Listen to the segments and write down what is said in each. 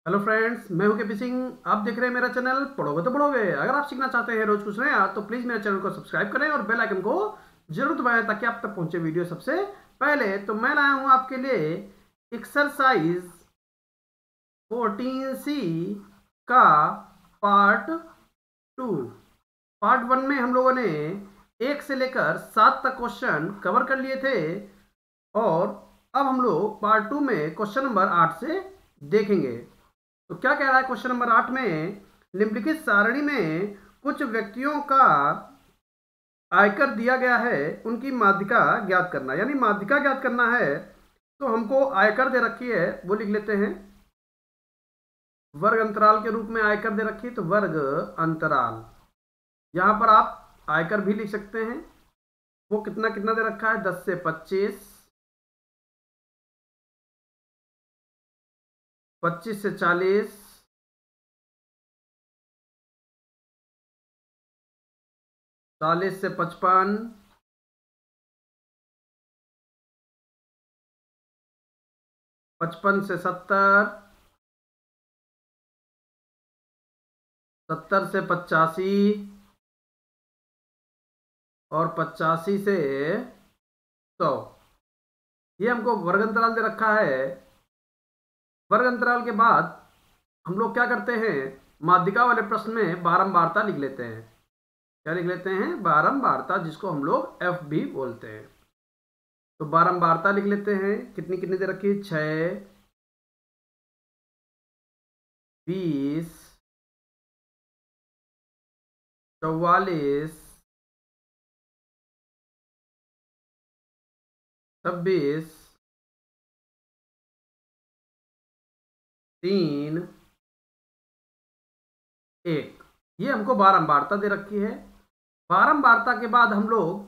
Hello friends, मैं हूं KP Singh. आप देख रहे हैं मेरा चैनल पढ़ोगे तो पढ़ोगे। अगर आप सीखना चाहते हैं रोज कुछ नया तो प्लीज मेरे चैनल को सब्सक्राइब करें और बेल आइकन को जरूर दबाएं ताकि आप तक पहुंचे वीडियो सबसे पहले। तो मैं लाया हूं आपके लिए एक्सरसाइज 14C का पार्ट 2। पार्ट 1 में हम लोगों ने 1 से लेकर 7 तक क्वेश्चन कवर कर लिए थे और अब हम लोग पार्ट 2 में क्वेश्चन नंबर 8 से देखेंगे। तो क्या कह रहा है क्वेश्चन नंबर 8 में, निम्नलिखित सारणी में कुछ व्यक्तियों का आयकर दिया गया है, उनकी माध्यिका ज्ञात करना। यानी माध्यिका ज्ञात करना है तो हमको आयकर दे रखी है, वो लिख लेते हैं। वर्ग अंतराल के रूप में आयकर दे रखी है तो वर्ग अंतराल। यहां पर आप आयकर भी लिख सकते हैं। वो कितना कितना दे रखा है, 10 से 25, 25 से 40, 40 से 55, 55 से 70, 70 से 85 और 85 से 100। ये हमको वर्ग अंतराल दे रखा है। वर्ग अंतराल के बाद हम लोग क्या करते हैं, माध्यिका वाले प्रश्न में बारंबारता लिख लेते हैं। क्या लिख लेते हैं, बारंबारता, जिसको हम लोग एफ भी बोलते हैं। तो बारंबारता लिख लेते हैं। कितनी कितनी दे रखी है, 6, 20, 44, 26, 3, 1। ये हमको बारंबारता दे रखी है। बारंबारता के बाद हम लोग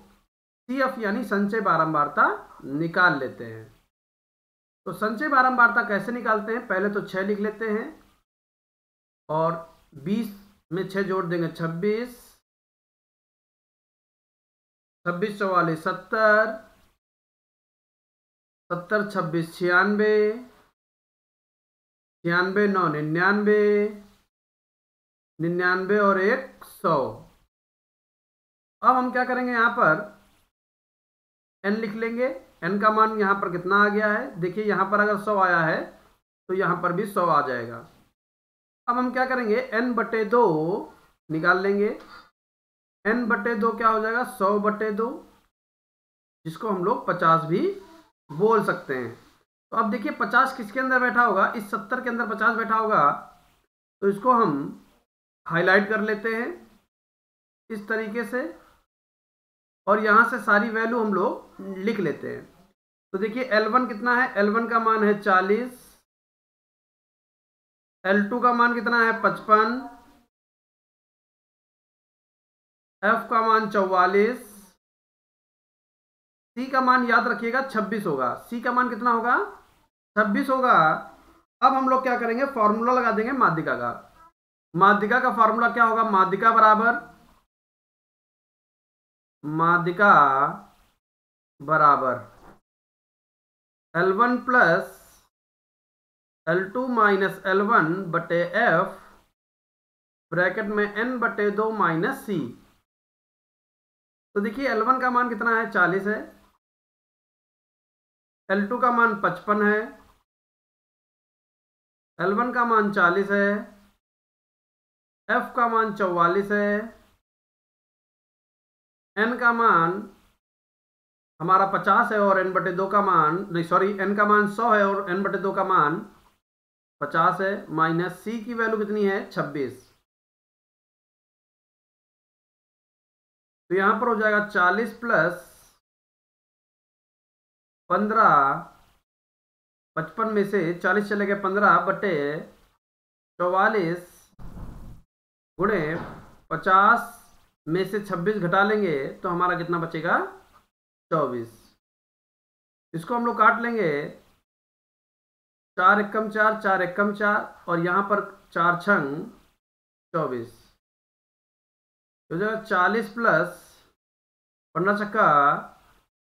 CF यानी संचय बारंबारता निकाल लेते हैं। तो संचय बारंबारता कैसे निकालते हैं, पहले तो 6 लिख लेते हैं और 20 में 6 जोड़ देंगे, 26, 26 44 70, 70 26 96, 96 9 99, 99 और 1 100। अब हम क्या करेंगे, यहाँ पर n लिख लेंगे। n का मान यहाँ पर कितना आ गया है, देखिए यहाँ पर अगर 100 आया है तो यहाँ पर भी 100 आ जाएगा। अब हम क्या करेंगे, n/2 निकाल लेंगे। n/2 क्या हो जाएगा, 100/2, जिसको हम लोग 50 भी बोल सकते हैं। तो अब देखिए 50 किसके अंदर बैठा होगा, इस 70 के अंदर 50 बैठा होगा। तो इसको हम हाईलाइट कर लेते हैं इस तरीके से और यहां से सारी वैल्यू हम लोग लिख लेते हैं। तो देखिए L1 कितना है, L1 का मान है 40, L2 का मान कितना है 55, F का मान 44, C का मान याद रखिएगा 26 होगा। C का मान कितना होगा, 26 होगा। अब हम लोग क्या करेंगे, फॉर्मूला लगा देंगे माध्यिका का। माध्यिका का फॉर्मूला क्या होगा, माध्यिका बराबर L1 plus L2 minus L1 बटे F ब्रैकेट में n/2 माइनस C। तो देखिए L1 का मान कितना है, 40 है, L2 का मान 55 है, L1 का मान 40 है, F का मान 44 है, n का मान हमारा 50 है और n/2 का मान नहीं, सॉरी, n का मान 100 है और n/2 का मान 50 है, माइनस C की वैल्यू कितनी है, 26। तो यहां पर हो जाएगा 40 प्लस 15, 55 में से 40 चले गए, 15 बटे 44 गुणे 50 में से 26 घटा लेंगे तो हमारा कितना बचेगा, 24। इसको हम लोग काट लेंगे, 4 एकम 4, 4 एकम 4 और यहाँ पर 4 छंग 24। तो जो 40 प्लस 15 छक्का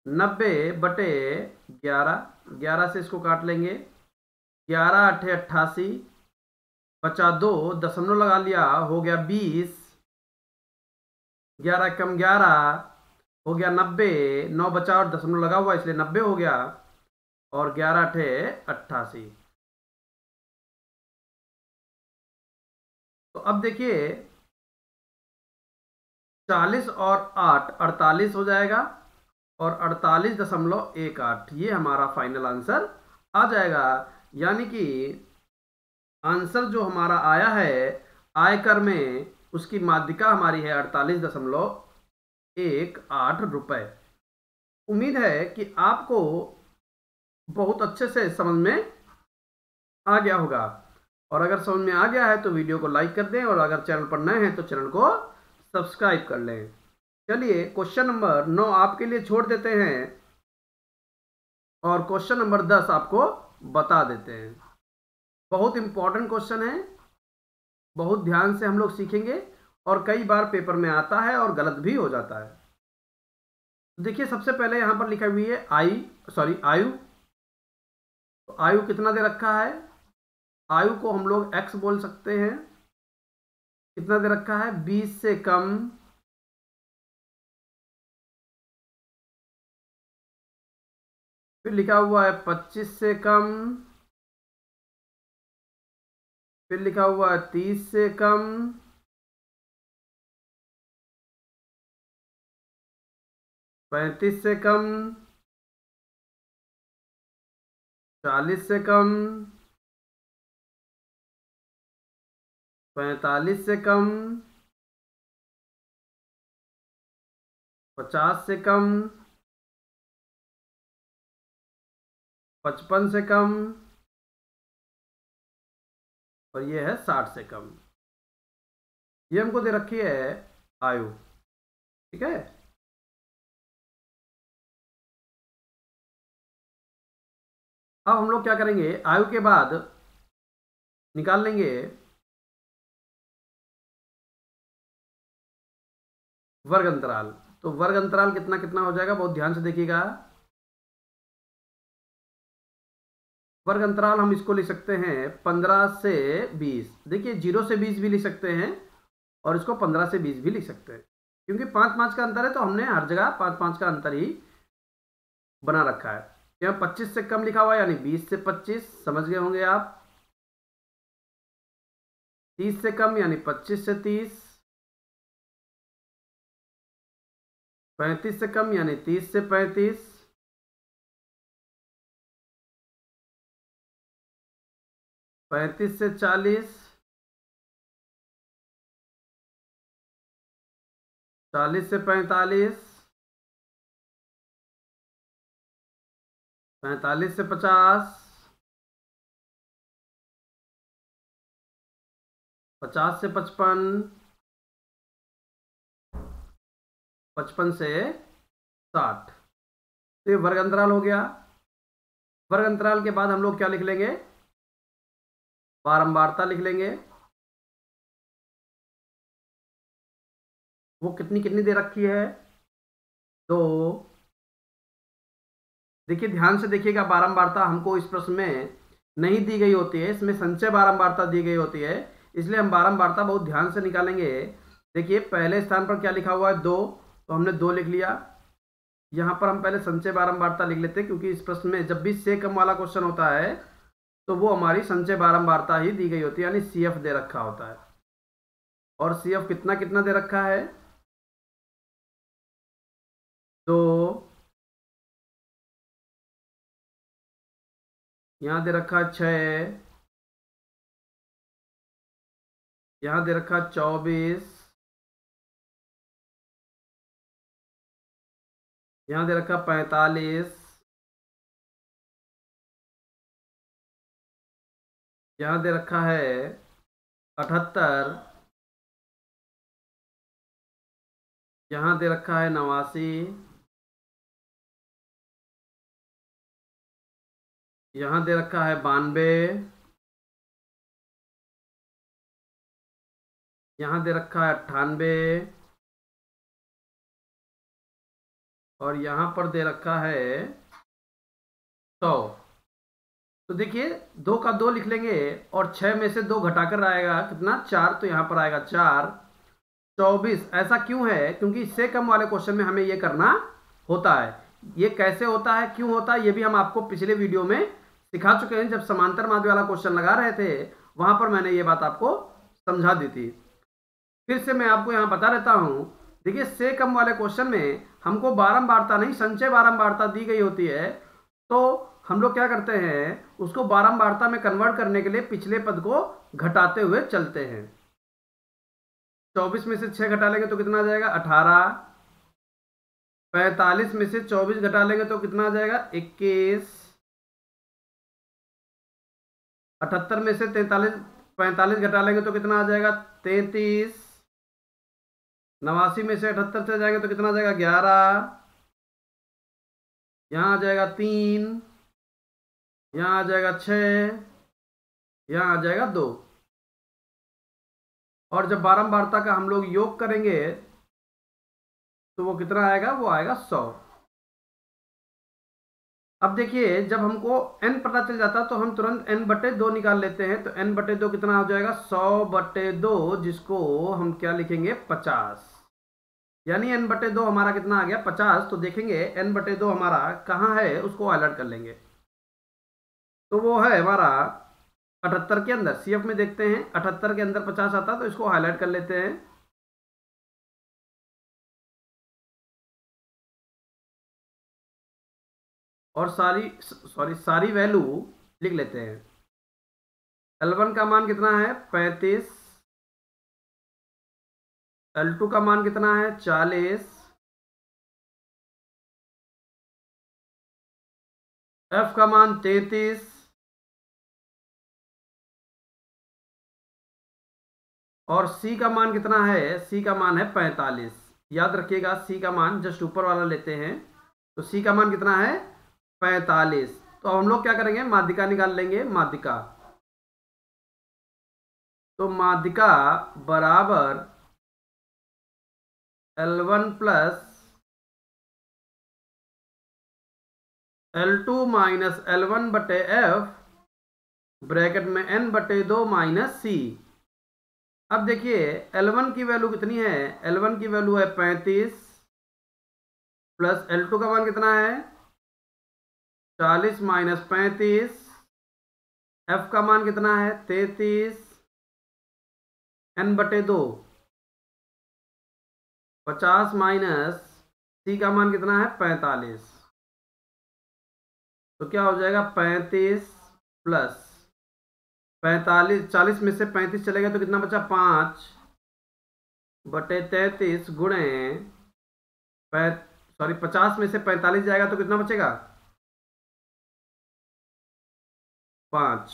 90 बटे 11, 11 से इसको काट लेंगे, 11 8 88, बचा 2, दशमलव लगा लिया, हो गया 20, 11 कम 11, हो गया 90, 9 बचा और दशमलव लगा हुआ इसलिए 90 हो गया, और 11 अठे 88। तो अब देखिए 40 और 8 48 हो जाएगा, और 48.18 ये हमारा फाइनल आंसर आ जाएगा। यानी कि आंसर जो हमारा आया है आयकर में, उसकी माध्यिका हमारी है 48.18 रुपए। उम्मीद है कि आपको बहुत अच्छे से समझ में आ गया होगा, और अगर समझ में आ गया है तो वीडियो को लाइक कर दें, और अगर चैनल पर नए हैं तो चैनल को सब्सक्राइब कर लें। चलिए क्वेश्चन नंबर 9 आपके लिए छोड़ देते हैं, और क्वेश्चन नंबर 10 आपको बता देते हैं। बहुत इंपॉर्टेंट क्वेश्चन है, बहुत ध्यान से हम लोग सीखेंगे, और कई बार पेपर में आता है और गलत भी हो जाता है। देखिए सबसे पहले यहां पर लिखा हुई है आयु। तो आयु कितना दे रखा है? आयु को हम लोग x बोल सकते हैं। कितना दे रखा है? 20 से कम, फिर लिखा हुआ है 25 से कम, फिर लिखा हुआ है 30 से कम, 35 से कम, 40 से कम, 45 से कम, 50 से कम, 55 से कम, और ये है 60 से कम। ये हमको दे रखी है आयु। ठीक है, अब हम लोग क्या करेंगे, आयु के बाद निकाल लेंगे वर्ग अंतराल। तो वर्ग अंतराल कितना कितना हो जाएगा, बहुत ध्यान से देखिएगा। वर्ग अंतराल हम इसको लिख सकते हैं 15 से 20। देखिए 0 से 20 भी लिख सकते हैं, और इसको 15 से 20 भी लिख सकते हैं, क्योंकि 5-5 का अंतर है तो हमने हर जगह 5-5 का अंतर ही बना रखा है। यहाँ 25 से कम लिखा हुआ है, यानी 20 से 25, समझ गए होंगे आप। 30 से कम यानी 25 से 30, 35 से कम यानी 30 से 35, 35 से 40, 40 से 45, 45 से 50, 50 से 55, 55 से 60। तो ये वर्ग अंतराल हो गया। वर्ग अंतराल के बाद हम लोग क्या लिख लेंगे, बारंबारता लिख लेंगे। वो कितनी कितनी दे रखी है, 2। देखिए ध्यान से देखिएगा, बारंबारता हमको इस प्रश्न में नहीं दी गई होती है, इसमें संचय बारंबारता दी गई होती है, इसलिए हम बारंबारता बहुत ध्यान से निकालेंगे। देखिए पहले स्थान पर क्या लिखा हुआ है, 2, तो हमने 2 लिख लिया। यहाँ पर हम पहले संचय बारंबारता लिख लेते हैं, क्योंकि इस प्रश्न में जब भी से कम वाला क्वेश्चन होता है तो वो हमारी संचय बारंबारता ही दी गई होती है, यानी CF दे रखा होता है। और CF कितना कितना दे रखा है, 2। यहाँ दे रखा 6, यहाँ दे रखा 24, यहाँ दे रखा 45, यहाँ दे रखा है 78, यहाँ दे रखा है 89, यहाँ दे रखा है 92, यहाँ दे रखा है 98, और यहाँ पर दे रखा है 100। तो देखिए 2 का 2 लिख लेंगे और 6 में से 2 घटाकर आएगा कितना 4, तो यहाँ पर आएगा 4। 24 ऐसा क्यों है? क्योंकि इससे कम वाले क्वेश्चन में हमें ये करना होता है। ये कैसे होता है, क्यों होता है, ये भी हम आपको पिछले वीडियो में सिखा चुके हैं। जब समांतर माध्य वाला क्वेश्चन लगा रहे थे वहां पर मैंने ये बात आपको समझा दी थी। फिर से मैं आपको यहाँ बता रहता हूँ। देखिए से कम वाले क्वेश्चन में हमको बारंबारता नहीं, संचय बारंबारता दी गई होती है। तो हम लोग क्या करते हैं, उसको बारंबारता में कन्वर्ट करने के लिए पिछले पद को घटाते हुए चलते हैं। 24 में से 6 घटा लेंगे तो कितना आ जाएगा 18। 45 में से 24 घटा लेंगे तो कितना आ जाएगा 21। 78 में से 45 घटा लेंगे तो कितना आ जाएगा 33। 89 में से 78 से जाएंगे तो कितना आ जाएगा 11। यहाँ आ जाएगा 3। यहाँ आ जाएगा 6। यहाँ आ जाएगा 2। और जब बारंबारता का हम लोग योग करेंगे तो वो कितना आएगा, वो आएगा 100। अब देखिए जब हमको n पता चल जाता तो हम तुरंत n/2 निकाल लेते हैं। तो n/2 कितना हो जाएगा 100/2, जिसको हम क्या लिखेंगे 50। यानी n/2 हमारा कितना आ गया 50। तो देखेंगे n/2 हमारा कहाँ है, उसको हाईलाइट कर लेंगे। तो वो है हमारा 78 के अंदर। CF में देखते हैं 78 के अंदर 50 आता है, तो इसको हाईलाइट कर लेते हैं। और सारी वैल्यू लिख लेते हैं। L1 का मान कितना है 35। L2 का मान कितना है 40। F का मान 33। और C का मान कितना है, C का मान है 45। याद रखिएगा C का मान जस्ट ऊपर वाला लेते हैं। तो C का मान कितना है 45। तो हम लोग क्या करेंगे, माध्यिका निकाल लेंगे। माध्यिका, तो माध्यिका बराबर L1 plus L2 minus L1/F bracket में n/2 माइनस C। अब देखिए L1 की वैल्यू कितनी है, L1 की वैल्यू है 35 प्लस L2 का मान कितना है 40 माइनस 35। F का मान कितना है 33। n/2 50 माइनस C का मान कितना है 45। तो क्या हो जाएगा 35 प्लस 45, 40 में से 35 चलेगा तो कितना बचा 5/33 गुणे 50 में से 45 जाएगा तो कितना बचेगा 5।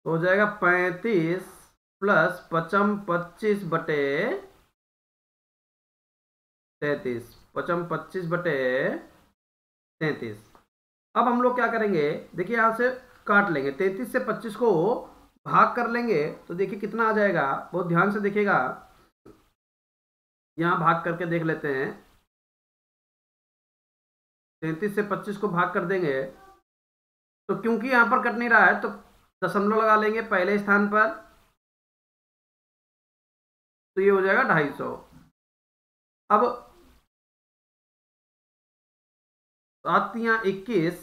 तो हो जाएगा 35 प्लस 25/33। 25/33। अब हम लोग क्या करेंगे, देखिए यहां से काट लेंगे। 33 से 25 को भाग कर लेंगे तो देखिए कितना आ जाएगा, बहुत ध्यान से देखिएगा। यहां भाग करके देख लेते हैं। 33 से 25 को भाग कर देंगे तो क्योंकि यहां पर कट नहीं रहा है तो दशमलव लगा लेंगे पहले स्थान पर। तो ये हो जाएगा 250। अब 7×21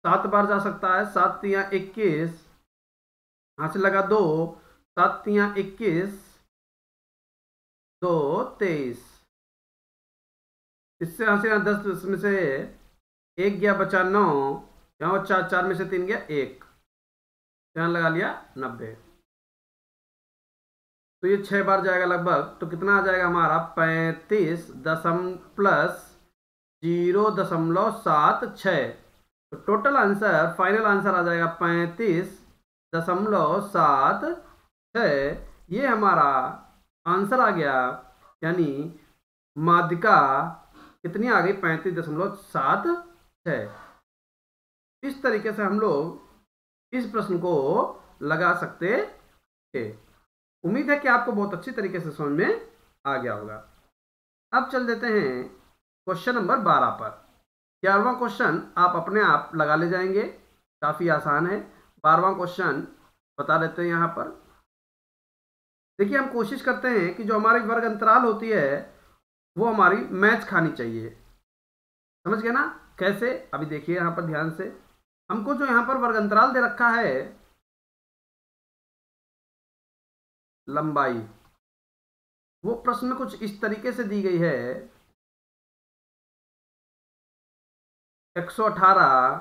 7 बार जा सकता है। 7×21 यहां से लगा 2। 7×21 2 23। इससे यहां से 10 में से 1 गया बचा 9। यहाँ 4 में से 3 गया 1। यहाँ लगा लिया 90। तो ये 6 बार जाएगा लगभग। तो कितना आ जाएगा हमारा 35 प्लस 0.76। तो टोटल आंसर, फाइनल आंसर आ जाएगा 35.76। ये हमारा आंसर आ गया। यानी माध्यिका कितनी आ गई 35.76। इस तरीके से हम लोग इस प्रश्न को लगा सकते थे। उम्मीद है कि आपको बहुत अच्छी तरीके से समझ में आ गया होगा। अब चल देते हैं क्वेश्चन नंबर 12 पर। 11वां क्वेश्चन आप अपने आप लगा ले जाएंगे, काफ़ी आसान है। 12वां क्वेश्चन बता देते हैं यहाँ पर। देखिए हम कोशिश करते हैं कि जो हमारी वर्ग अंतराल होती है वो हमारी मैच खानी चाहिए, समझ गए ना कैसे? अभी देखिए यहाँ पर ध्यान से, हमको जो यहाँ पर वर्ग अंतराल दे रखा है लंबाई, वो प्रश्न में कुछ इस तरीके से दी गई है। 118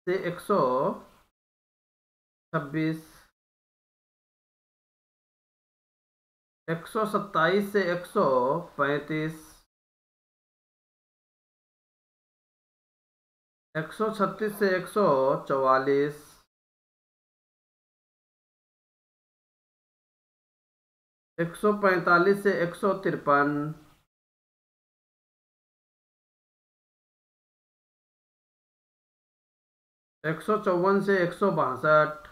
से 126, 127 से 135, 136 से 144, 145 से 153, 154 से 162,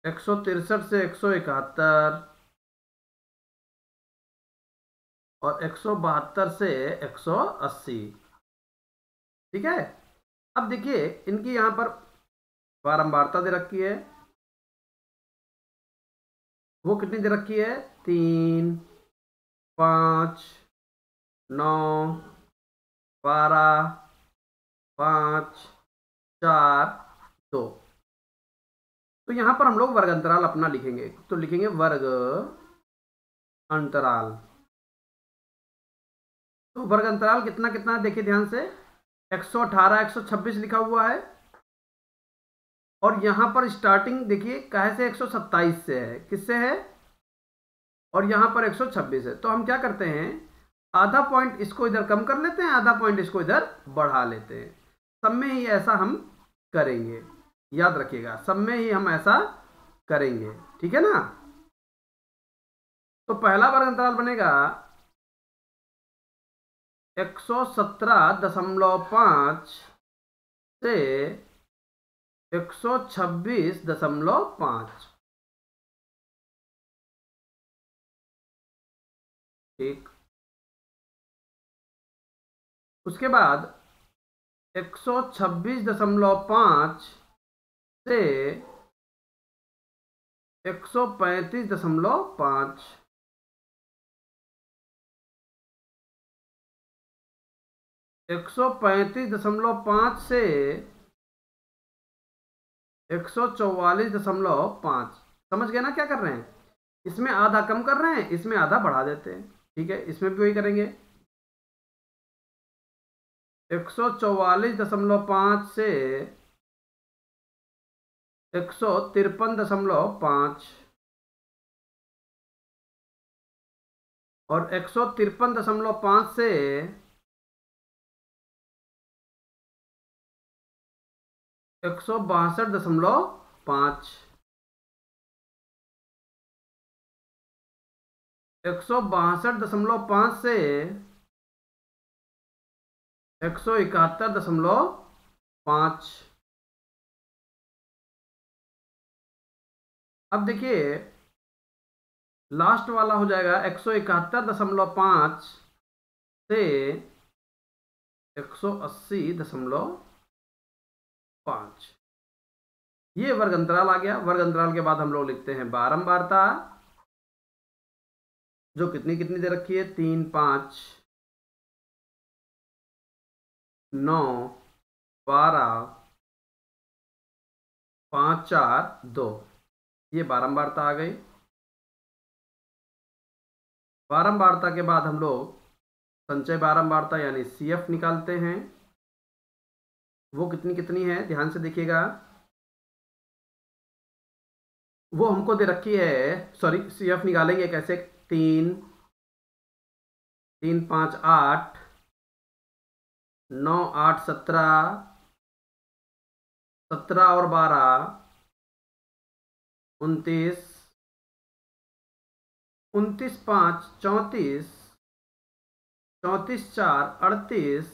163 से 171 और 172 से 180। ठीक है, अब देखिए इनकी यहाँ पर बारंबारता दे रखी है, वो कितनी दे रखी है? 3, 5, 9, 12, 5, 4, 2। तो यहाँ पर हम लोग वर्ग अंतराल अपना लिखेंगे, तो लिखेंगे वर्ग अंतराल। तो वर्ग अंतराल कितना कितना देखिए ध्यान से, 118, 126 लिखा हुआ है, और यहां पर स्टार्टिंग देखिए कहाँ से? 127 से है, किससे है? और यहां पर 126 है। तो हम क्या करते हैं, आधा पॉइंट इसको इधर कम कर लेते हैं, आधा पॉइंट इसको इधर बढ़ा लेते हैं। सब में ही ऐसा हम करेंगे, याद रखिएगा, सब में ही हम ऐसा करेंगे, ठीक है ना? तो पहला वर्ग अंतराल बनेगा 117.5 से 126.5। ठीक, उसके बाद 126.5 से 135.5, 135.5 से 144.5। समझ गए ना क्या कर रहे हैं? इसमें आधा कम कर रहे हैं, इसमें आधा बढ़ा देते हैं। ठीक है, इसमें भी वही करेंगे, 144.5 से 153.5 और 153.5 से 162.5, 162.5 से 171.5। अब देखिए लास्ट वाला हो जाएगा 171.5 से 180.5। ये वर्ग अंतराल आ गया। वर्ग अंतराल के बाद हम लोग लिखते हैं बारंबारता, जो कितनी कितनी दे रखी है? 3, 5, 9, 12, 5, 4, 2। ये बारंबारता आ गई। बारंबारता के बाद हम लोग संचय बारंबारता यानी CF निकालते हैं। वो कितनी कितनी है ध्यान से देखिएगा, वो हमको दे रखी है, सॉरी CF निकालेंगे कैसे? 3, 3, 5, 8, 9, 8, 17, 17 और 12, 29, 29, 5, 34, 34, 4, 38,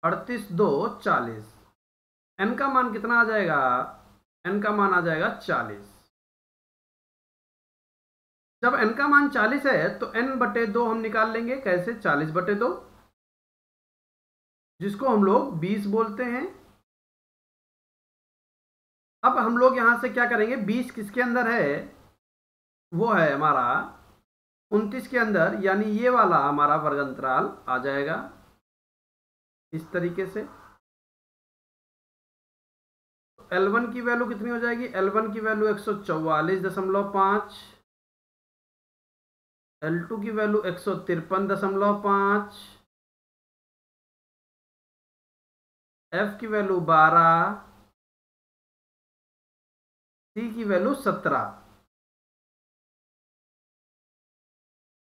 38, 2, 40। n का मान कितना आ जाएगा? n का मान आ जाएगा 40। जब n का मान 40 है तो n/2 हम निकाल लेंगे। कैसे? 40/2, जिसको हम लोग 20 बोलते हैं। अब हम लोग यहां से क्या करेंगे, 20 किसके अंदर है? वो है हमारा 29 के अंदर, यानी ये वाला हमारा वर्ग अंतराल आ जाएगा इस तरीके से। L1 की वैल्यू कितनी हो जाएगी? L1 की वैल्यू 144.5, L2 की वैल्यू 153.5, F की वैल्यू 12, C की वैल्यू 17।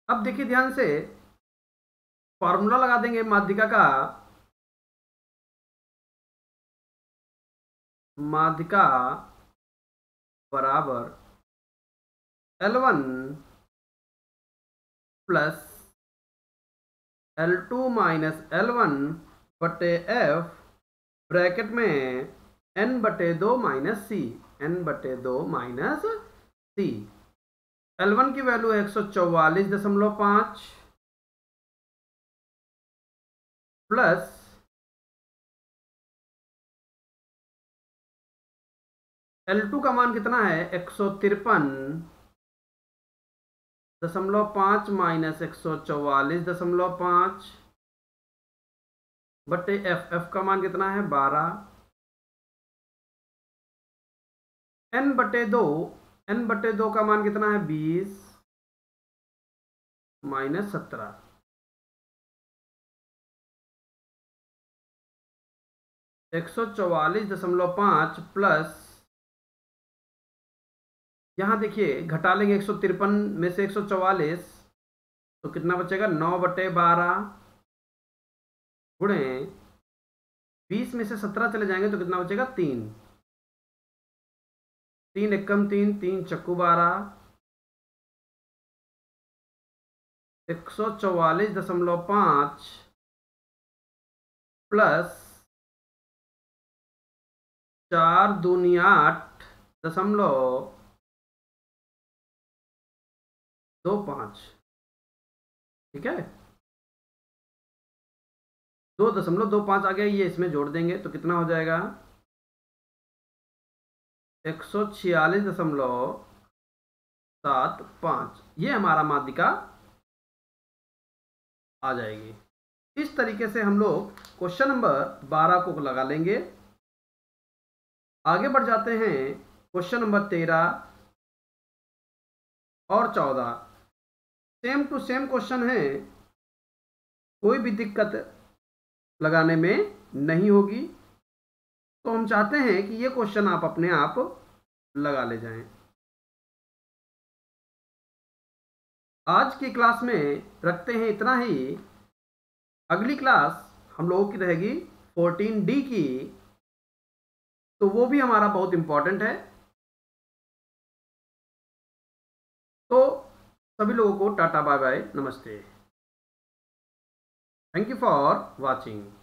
अब देखिए ध्यान से, फॉर्मूला लगा देंगे माध्यिका का। माध्यिका बराबर L1 plus L2 minus L1 बटे F, ब्रैकेट में n/2 माइनस सी, n/2 माइनस सी। L1 की वैल्यू है 144.5 प्लस L2 का मान कितना है? 153.5 माइनस 144.5 बटे F का मान कितना है? 12। n/2 का मान कितना है? 20 माइनस 17। 144.5 प्लस, यहाँ देखिए घटा लेंगे 153 में से 144, तो कितना बचेगा? 9/12 गुणे 20 में से 17 चले जाएंगे तो कितना बचेगा? 3। 3 एकम 3, 3 चक्कू 12। 144.5 प्लस 4 दूनी 8.25, ठीक है। 2.25 आ गया, ये इसमें जोड़ देंगे तो कितना हो जाएगा? 146.75, ये हमारा माध्यिका आ जाएगी। इस तरीके से हम लोग क्वेश्चन नंबर 12 को लगा लेंगे। आगे बढ़ जाते हैं क्वेश्चन नंबर 13 और 14। सेम टू सेम क्वेश्चन है, कोई भी दिक्कत लगाने में नहीं होगी। तो हम चाहते हैं कि ये क्वेश्चन आप अपने आप लगा ले जाएं। आज की क्लास में रखते हैं इतना ही। अगली क्लास हम लोगों की रहेगी 14D की, तो वो भी हमारा बहुत इंपॉर्टेंट है। तो सभी लोगों को टाटा बाय बाय, नमस्ते। Thank you for watching.